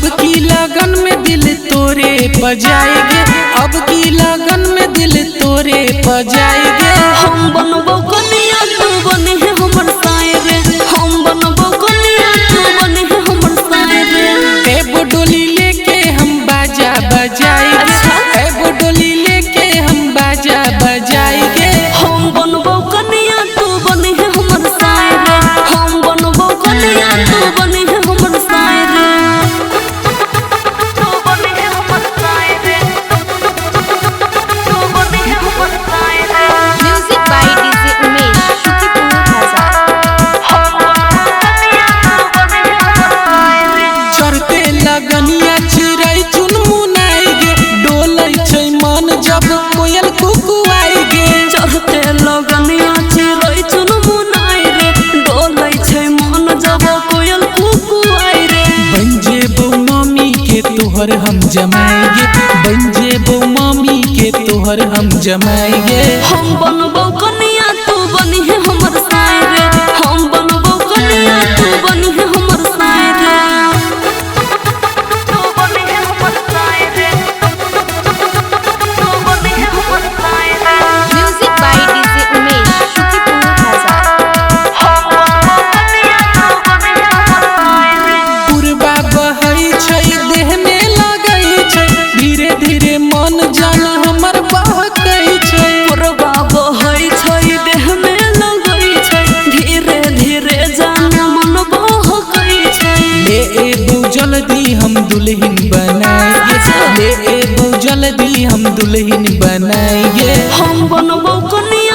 अब की लगन में दिल तोरे बजाएंगे, अब की लगन में दिल तोरे बजाएंगे। हम बनबो कनिया तू बने है हमर सायरे, हम बनबो कनिया तू बने है हमर सायरे। एगो डोली लेके हम बाजा बजाएंगे, एगो डोली लेके हम बाजा बजाएंगे। हम बनबो कनिया तू बने है हमर सायरे, हम बनबो कनिया तू बने है हमर सायरे। तू बने है हमर सायरे, तू बने है हमर सायरे। Music by DJ Umesh, Shukipur Bazaar। चढ़ते लगनिया चिड़ै चुनमुनाई गे, डोलै छै मन जब कोयल कुकुआई गे। चढ़ते लगनिया चिड़ै चुनमुनाई रे, डोलै छै मन जब कोयल कुकुआई रे। बन जेबो मामी के तोहर हम जमाएंगे, बन जेबो मामी के तोहर हम जमाएंगे। हम बनबो कनिया तू बनी है हमर सायरे, हम बनबो कनिया तू बनी है हमर सायरे। तू बनी है हमर सायरे, तू बनी है हमर सायरे। Music by DJ Umesh, Shukipur Bazaar। हम बनबो कनिया तू बनी है हमर सायरे। पुरबा बहै छै देह में लगै छै, धीरे धीरे मन जान हमर बहकै छै। पुरबा बहै छै देह में लगै छै, धीरे धीरे जान मन बहकै छै। ले एबो जल्दी हम दुल्हन बनाएंगे, ले एबो जल्दी हम दुल्हन बनाएंगे। हम बनबो कनिया